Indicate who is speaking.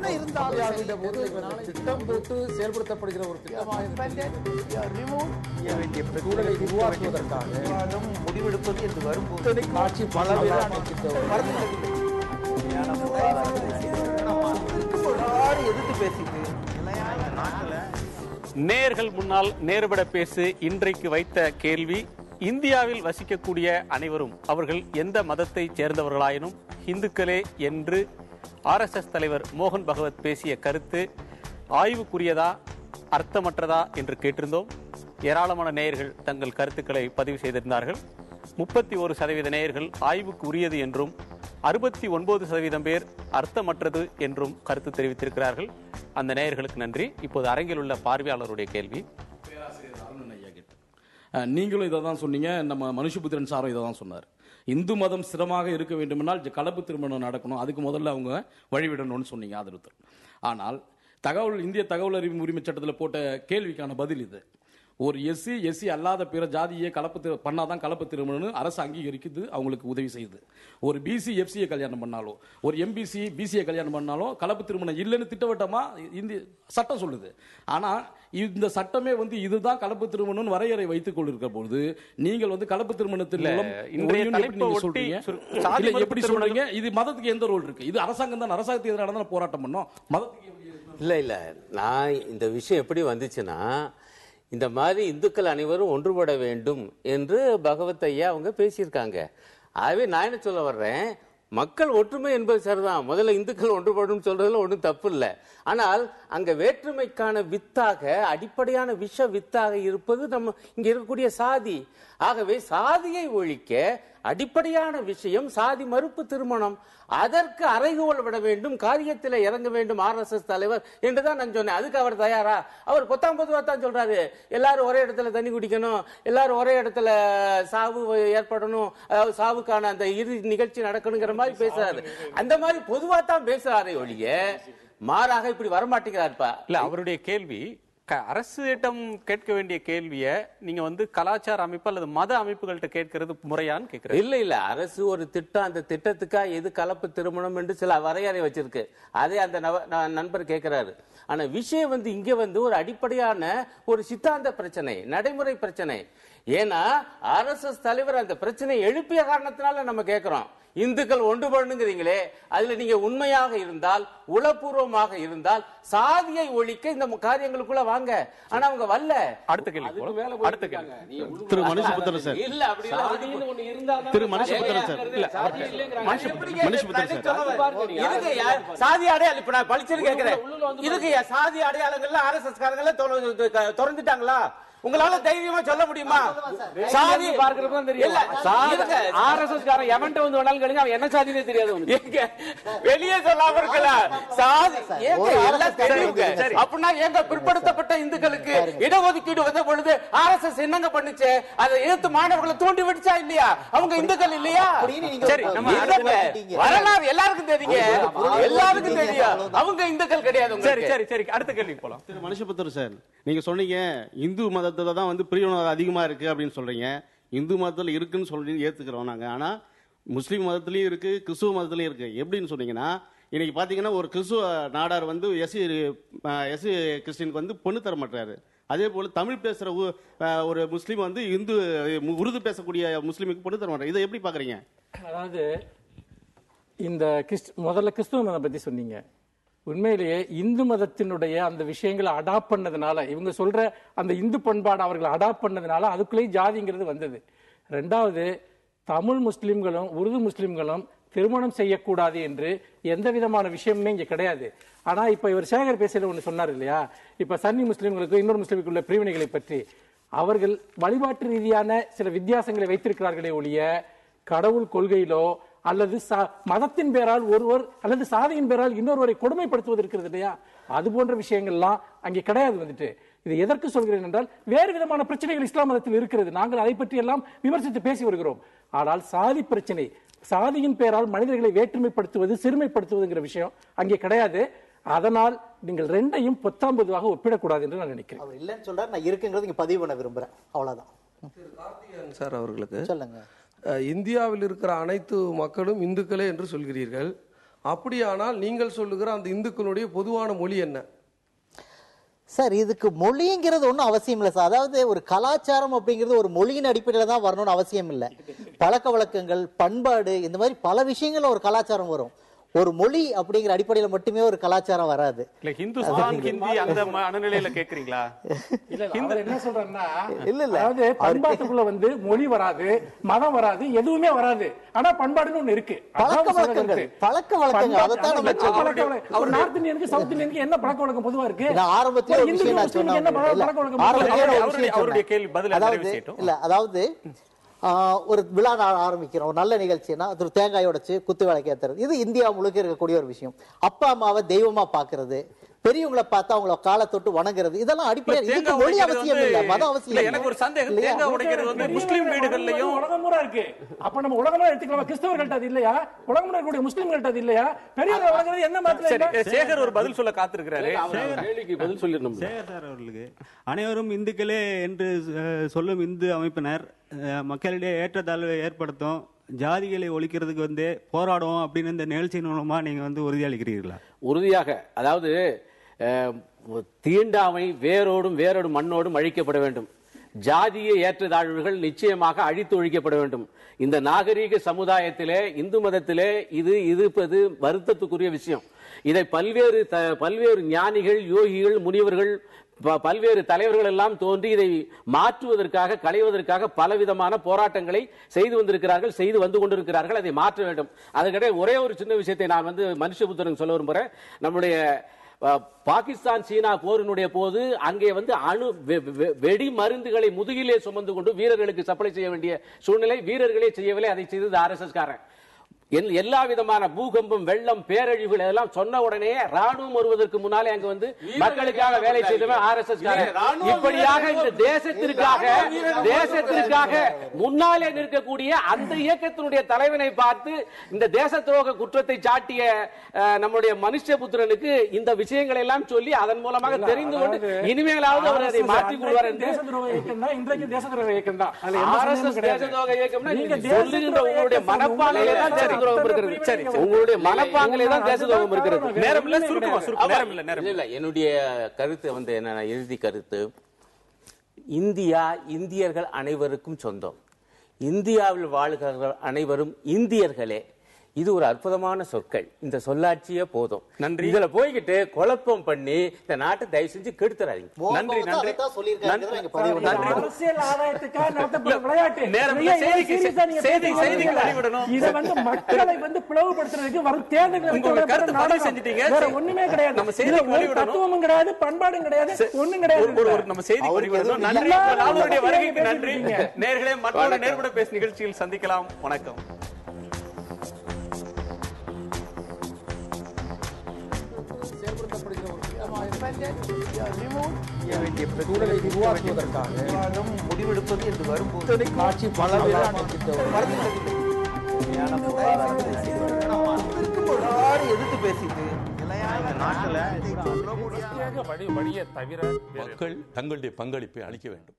Speaker 1: என்ன இருந்தாலும்
Speaker 2: திட்டம் போட்டு செயல்படுத்தப்படுகிற ஒரு
Speaker 1: சூழலை உருவாக்குவதற்காக முடிவெடுப்பது என்று வரும்போது ஆட்சி எதிர்த்து பேசிட்டு
Speaker 3: நேயர்கள் முன்னால் நேர்பட பேசு இன்றைக்கு வைத்த கேள்வி, இந்தியாவில் வசிக்கக்கூடிய அனைவரும் அவர்கள் எந்த மதத்தை சேர்ந்தவர்களாயினும் இந்துக்களே என்று RSS தலைவர் மோகன் பகவத் பேசிய கருத்து ஆய்வுக்குரியதா அர்த்தமற்றதா என்று கேட்டிருந்தோம். ஏராளமான நேயர்கள் தங்கள் கருத்துக்களை பதிவு செய்திருந்தார்கள். 31% நேயர்கள் ஆய்வுக்கு உரியது என்றும் 69% பேர் அர்த்தமற்றது என்றும் கருத்து தெரிவித்திருக்கிறார்கள். அந்த நேயர்களுக்கு நன்றி. இப்போது அரங்கில் உள்ள பார்வையாளருடைய கேள்வி.
Speaker 4: நீங்களும் இதை தான் சொன்னீங்க, நம்ம மனுஷபுத்திரன் சாரும் இதை தான் சொன்னார். இந்து மதம் ஸ்திரமாக இருக்க வேண்டுமென்றால் கலப்பு திருமணம் நடக்கணும், அதுக்கு முதல்ல அவங்க வழிவிடணும்னு சொன்னீங்க ஆதரவு. ஆனால் இந்திய தகவல் அறிவு உரிமை சட்டத்தில் போட்ட கேள்விக்கான பதில் இது. ஒரு எஸ்சி அல்லாத பிற ஜாதியை பண்ணாதான் கலப்பு திருமணம்னு அரசு அங்கீகரிக்குது, அவங்களுக்கு உதவி செய்யுது. ஒரு பிசி எஃப்சியை கல்யாணம் பண்ணாலும், ஒரு எம்பிசி பிசியை கல்யாணம் பண்ணாலும் கலப்பு திருமணம் இல்லைன்னு திட்டவட்டமா இந்திய சட்டம் சொல்லுது. ஆனா இந்த சட்டமே இதுதான் கலப்பு திருமணம் வரையறை வைத்துக் கொண்டிருக்கிற பொழுது நீங்கள் கலப்பு திருமணத்தின் மூலம் எப்படி சொல்றீங்க? இது மதத்துக்கு எந்த ரோல் இருக்கு? இது அரசாங்கம் தான், அரசாங்கத்துக்கு எதிரான போராட்டம் பண்ணோம், மதத்துக்கு
Speaker 5: இல்ல. நான் இந்த விஷயம் எப்படி வந்துச்சுன்னா, இந்த மாதிரி இந்துக்கள் அனைவரும் ஒன்றுபட வேண்டும் என்று பகவத் ஐயா அவங்க பேசியிருக்காங்க. ஆகவே நான் என்ன சொல்ல வர்றேன், மக்கள் ஒற்றுமை என்பது சரிதான். முதல்ல இந்துக்கள் ஒன்றுபடும் சொல்றதுல ஒன்றும் தப்பு இல்லை. ஆனால் அங்க வேற்றுமைக்கான வித்தாக, அடிப்படையான விஷ வித்தாக இருப்பது நம்ம இங்க இருக்கக்கூடிய சாதி. ஆகவே சாதியை ஒழிக்க அடிப்படையான விஷயம் சாதி மறுப்பு திருமணம். அதற்கு அறைகோல் விட வேண்டும், காரியத்தில் இறங்க வேண்டும் RSS தலைவர் என்றுதான் நான் சொன்னேன். அதுக்கு அவர் தயாரா? அவர் பொத்தாம்பதுவா தான் சொல்றாரு, எல்லாரும் ஒரே இடத்துல தண்ணி குடிக்கணும், எல்லாரும் ஒரே இடத்துல சாவு ஏற்படணும், அதாவது சாவுக்கான அந்த இறுதி நிகழ்ச்சி நடக்கணுங்கிற மாதிரி பேசுறாரு. அந்த மாதிரி பொதுவா தான் பேசுறாரு ஒழிய மாறாக இப்படி வரமாட்டேங்கிறாருப்பா.
Speaker 3: இல்ல, அவருடைய கேள்வி அரசிடம் கேட்க வேண்டிய கேள்வியை நீங்க கலாச்சார அமைப்பு அல்லது மத அமைப்புகள்கிட்ட கேட்கறது முறையான்னு கேட்கறது.
Speaker 5: இல்ல அரசு ஒரு திட்டம், அந்த திட்டத்துக்கா எது கலப்பு திருமணம் என்று சில வரையறை வச்சிருக்கு, அதே அந்த நண்பர் கேட்கிறாரு. ஆனா விஷயம் இங்க ஒரு அடிப்படையான ஒரு சித்தாந்த பிரச்சனை, நடைமுறை பிரச்சனை. ஏன்னா RSS தலைவர் அந்த பிரச்சனை எழுப்பிய காரணத்தினால நம்ம கேட்கிறோம். இந்துக்கள் ஒன்றுபடுங்கிறீங்களே, அதுல நீங்க உண்மையாக இருந்தால், உளப்பூர்வமாக இருந்தால் சாதியை ஒழிக்க இந்த காரியங்களுக்குள்ள வாங்க. ஆனா அவங்க வரல.
Speaker 3: அடுத்த கேள்வி
Speaker 6: திரு மனுஷபுத்திரன் சார்.
Speaker 5: இல்ல அப்படி
Speaker 6: திரு மனுஷபுத்திரன் சார். மனுஷபுத்திரன்
Speaker 5: சார், சாதி அடையாளம் இப்ப நான் பழிச்சுன்னு கேட்கிறேன். இதுக்கு சாதி அடையாளங்கள்ல RSS காரங்கள திறந்துட்டாங்களா? உங்களால தைரியமா சொல்ல முடியுமா? சாதி பார்க்கறப்ப தெரியும்.
Speaker 7: RSS காரன் எவன்ட்ட வந்தாலும் கேளுங்க, அவன் என்ன சாதினே தெரியாது.
Speaker 5: வெளியே சொல்லாம இருக்கல சாதி எல்லாம் தெரியுங்க. அப்படின்னா எங்க பிற்படுத்தப்பட்ட இந்துக்களுக்கு இடஒதுக்கீடு வந்த பொழுது RSS என்னங்க பண்ணுச்சு? அதை எதிர்த்து மாணவர்களை தூண்டி விடுச்சா இல்லையா? அவங்க இந்துக்கள் இல்லையா? வரலாறு எல்லாருக்கும் தெரியுங்க, எல்லாருக்கும் தெரியும். அவங்க இந்துக்கள் கிடையாது.
Speaker 3: சரி, அடுத்த கேள்வி போலாம்.
Speaker 6: திரு மனுஷபுத்திரன் சார், நீங்க சொன்னீங்க இந்து மதத்துல தான் பிரிவினை அதிகமா இருக்கு அப்படின்னு சொல்றீங்க. இந்து மதத்துல இருக்குன்னு சொல்றீங்க, ஏத்துக்கிறோம் நாங்க. ஆனா முஸ்லீம் மதத்திலயும் இருக்கு, கிறிஸ்துவ மதத்திலயும் இருக்கு. எப்படின்னு சொன்னீங்கன்னா, இன்னைக்கு பாத்தீங்கன்னா ஒரு கிறிஸ்துவ நாடார் எஸ்சி கிறிஸ்டினுக்கு பொண்ணு தர மாட்டாரு. அதே போல தமிழ் பேசுற ஒரு முஸ்லீம் இந்து உருது பேசக்கூடிய முஸ்லீமுக்கு பொண்ணு தர மாட்டாரு. இதை எப்படி பாக்குறீங்க?
Speaker 7: அதாவது இந்த முதல்ல கிறிஸ்துவ மதம் பத்தி சொன்னீங்க. உண்மையிலேயே இந்து மதத்தினுடைய அந்த விஷயங்களை அடாப்ட் பண்ணதுனால, இவங்க சொல்ற அந்த இந்து பண்பாடு அவர்களை அடாப்ட் பண்ணதுனால அதுக்குள்ளேயே ஜாதிங்கிறது வந்தது. ரெண்டாவது, தமிழ் முஸ்லிம்களும் உருது முஸ்லிம்களும் திருமணம் செய்யக்கூடாது என்று எந்த விதமான விஷயமுமே இங்க கிடையாது. ஆனா இப்ப இவர் சேகர் பேசல ஒண்ணு சொன்னார் இல்லையா, இப்ப சன்னி முஸ்லிம்களுக்கு இன்னொரு முஸ்லிமுக்கு உள்ள பிரிவினைகளை பற்றி அவர்கள் வழிபாட்டு ரீதியான சில வித்தியாசங்களை வைத்திருக்கிறார்களே ஒழிய கடவுள் கொள்கையிலோ அல்லது மதத்தின் பேரால் ஒருவர் அல்லது சாதியின் பேரால் இன்னொருவரை கொடுமைப்படுத்துவது இருக்கிறது இல்லையா, அது போன்ற விஷயங்கள்லாம் அங்கே கிடையாது. இது எதற்கு சொல்கிறேன் என்றால், வேறு விதமான பிரச்சனைகள் இஸ்லாம் மதத்தில் இருக்கிறது. நாங்கள் அதை பற்றி எல்லாம் விமர்சித்து பேசி வருகிறோம். ஆனால் சாதி பிரச்சனை, சாதியின் பேரால் மனிதர்களை வேற்றுமைப்படுத்துவது, சிறுமைப்படுத்துவதுங்கிற விஷயம் அங்கே கிடையாது. அதனால் நீங்கள் ரெண்டையும் பொத்தாம்பதுவாக ஒப்பிடக்கூடாது என்று நான் நினைக்கிறேன்.
Speaker 1: அவர் இல்லைன்னு சொல்றாரு, நான் இருக்குங்கிறது இங்க பதிவு பண்ண விரும்புறேன், அவ்வளவுதான்.
Speaker 8: கார்த்திகேயன் சார் அவர்களுக்கு
Speaker 1: சொல்லுங்க.
Speaker 8: இந்தியாவில் இருக்கிற அனைத்து மக்களும் இந்துக்களே என்று சொல்கிறீர்கள்.
Speaker 2: அப்படியானால் நீங்கள் சொல்லுகிற அந்த இந்துக்களுடைய பொதுவான மொழி என்ன?
Speaker 1: சார், இதுக்கு மொழிங்கிறது ஒன்றும் அவசியம் இல்லை சார். அதாவது ஒரு கலாச்சாரம் அப்படிங்கிறது ஒரு மொழியின் அடிப்படையில் தான் வரணும்னு அவசியம் இல்லை. பழக்க வழக்கங்கள், பண்பாடு, இந்த மாதிரி பல விஷயங்கள்ல ஒரு கலாச்சாரம் வரும். ஒரு மொழி அப்படிங்கிற அடிப்படையில மட்டுமே ஒரு கலாச்சாரம் வராது.
Speaker 3: இல்ல ஹிந்துஸ்தான் ஹிந்தி அந்த மனநிலையில கேக்குறீங்களா?
Speaker 7: இல்ல அவர் என்ன சொல்றாருன்னா,
Speaker 1: இல்ல
Speaker 7: அதாவது பண்பாட்டுக்குள்ள வந்து மொழி வராது, மதம் வராது, எதுவுமே வராது. ஆனா பண்பாடுன்னு ஒண்ணு இருக்கு.
Speaker 1: பழக்க வழக்கங்கள் அதைத்தான் நம்ம சொல்றோம்.
Speaker 7: ஒரு நார்த் இந்தியனுக்கு சவுத் இந்தியனுக்கு என்ன பழக்க வழக்கம் பொதுவா இருக்கு?
Speaker 1: நான் ஆரம்பத்திலே ஒரு விஷயம் நான் சொன்னேன்.
Speaker 7: என்ன பழக்க வழக்கம்?
Speaker 3: அவருடைய கேள்வி பதில் நிறைவேற்றட்டும்.
Speaker 1: இல்ல, அதாவது ஒரு விழா நாள் ஆரம்பிக்கிறோம், ஒரு நல்ல நிகழ்ச்சினா ஒரு தேங்காய் உடைச்சு குத்து விளக்கு ஏத்துறது, இது இந்தியா முழுக்க இருக்கக்கூடிய ஒரு விஷயம். அப்பா அம்மாவை தெய்வமா பாக்குறது, பெரியவங்களை பார்த்தா அவங்கள காலை தொட்டு வணங்குறது, இதெல்லாம் அடிப்படையில் மொழி அவசியம் இல்ல, மத அவசியம் இல்ல.
Speaker 3: எனக்கு ஒரு சந்தேகம், தேங்காய் உடைக்கிறது வந்து முஸ்லிம் வீடுகள்லயும்
Speaker 7: உலகமுறை இருக்கு. அப்ப நம்ம உலகமுறை எடுத்துக்கலாம். கிறிஸ்தவர்கள்ட்ட அது இல்லையா? உலகமுறை இருக்கக்கூடிய முஸ்லிம்கள்ட்ட அது இல்லையா? பெரியவங்க வணங்குறது என்ன மதத்துல?
Speaker 3: சேகர் ஒரு பதில் சொல்ல காத்திருக்கிறாரு.
Speaker 4: கேள்விக்கு பதில் சொல்லிடணும்.
Speaker 8: சேகர் சார் அவர்களுக்கு, அனைவரும் இந்துக்களே என்று சொல்லும் இந்து அமைப்பினர் மக்களிடையே ஏற்றத்தாழ்வை ஏற்படுத்தும், ஜாதிகளை ஒழிக்கிறதுக்கு வந்து போராடுவோம் அப்படின்னு இந்த நிகழ்ச்சியின் மூலமா நீங்க வந்து உறுதியளிக்கிறீர்களா?
Speaker 5: உறுதியாக, அதாவது தீண்டாமை வேரோடும் மண்ணோடும் அழிக்கப்பட வேண்டும். ஜாதிய ஏற்றத்தாழ்வுகள் நிச்சயமாக அழித்து ஒழிக்கப்பட வேண்டும். இந்த நாகரீக சமுதாயத்திலே இந்து மதத்திலே இது இருப்பது வருத்தத்துக்குரிய விஷயம். இதை பல்வேறு ஞானிகள், யோகிகள், முனிவர்கள், பல்வேறு தலைவர்கள் எல்லாம் தோன்றி இதை மாற்றுவதற்காக, களைவதற்காக பலவிதமான போராட்டங்களை செய்து வந்திருக்கிறார்கள், செய்து வந்து கொண்டிருக்கிறார்கள். அதை மாற்ற வேண்டும். அதுக்கிடையே ஒரே ஒரு சின்ன விஷயத்தை நான் வந்து மனுஷபுத்திரன் சொல்ல விரும்புகிறேன். நம்முடைய பாகிஸ்தான் சீனா போரினுடைய போது அங்கே வந்து வெடி மருந்துகளை முதுகிலே சுமந்து கொண்டு வீரர்களுக்கு சப்ளை செய்ய வேண்டிய சூழ்நிலை, வீரர்களே செய்யவில்லை, அதை செய்தது RSS காரன். எல்லா விதமான பூகம்பம், வெள்ளம், பேரழிவுகள் எல்லாம் சொன்ன உடனே ராணுவம் வருவதற்கு முன்னாலே அங்கு வந்து மக்களுக்காக வேலை செய்தவன் RSS காரன். இப்படியாக இந்த தேசத்திற்காக முன்னாலே நிற்கக்கூடிய அந்த இயக்கத்தினுடைய தலைவனை பார்த்து இந்த தேச துரோக குற்றத்தை சாட்டிய நம்முடைய மனுஷபுத்திரனுக்கு இந்த விஷயங்களை எல்லாம் சொல்லி அதன் மூலமாக தெரிந்து கொண்டு இனிமேலாவது அவர் அதை மாற்றிக் கொள்வார் என்று.
Speaker 7: இன்றைக்கு தேச துரோக இயக்கம் தான்.
Speaker 5: RSS தேச துரோக இயக்கம்னா சொல்லுகின்ற உங்களுடைய மனப்பான்மையிலே தான் தேச துரோகம் இருக்கிறது. சரி, உங்களுடைய மனப்பாங்கிலே தான் தேச துரோகம் இருக்கிறது.
Speaker 3: நேரம் இல்ல, சுருக்கமா நேரம் இல்ல.
Speaker 5: என்னுடைய கருத்து வந்து என்ன, இறுதி கருத்து, இந்தியர்கள் அனைவருக்கும் சொந்தம். இந்தியாவில் வாழ்கிறவர்கள் அனைவரும் இந்தியர்களே. இது ஒரு அற்புதமான சொற்கள். இந்த சொல்லாட்சியே போதும். நன்றி. இதுல போய்கிட்டு குழப்பம் பண்ணி இந்த நாட்டை தயவு செஞ்சு கெடுத்துறாதீங்க.
Speaker 3: நன்றி.
Speaker 7: அரசியல் ஆதாயத்துக்காக நடத்தப்பட்ட விளையாட்டு. இதை வந்து மக்களை வந்து பிளவுபடுத்துறதுக்கு வரும் தேர்தல்
Speaker 3: செஞ்சுட்டீங்க.
Speaker 7: ஒண்ணுமே கிடையாது. நம்ம தத்துவமும் கிடையாது, பண்பாடும் கிடையாது, ஒண்ணும் கிடையாது.
Speaker 3: நம்ம செய்தி வெளியிடணும். நன்றி. வருகைக்கு நன்றி. நேர்களே, மற்றொரு நேர்பட பேசு நிகழ்ச்சியில் சந்திக்கலாம். வணக்கம்.
Speaker 1: சூழலை உருவாக்குவதற்காக முடிவெடுப்பது என்று வரும்போது ஆட்சி எதிர்த்து பேசிட்டு
Speaker 9: மக்கள் தங்களுடைய பங்களிப்பை அளிக்க வேண்டும்.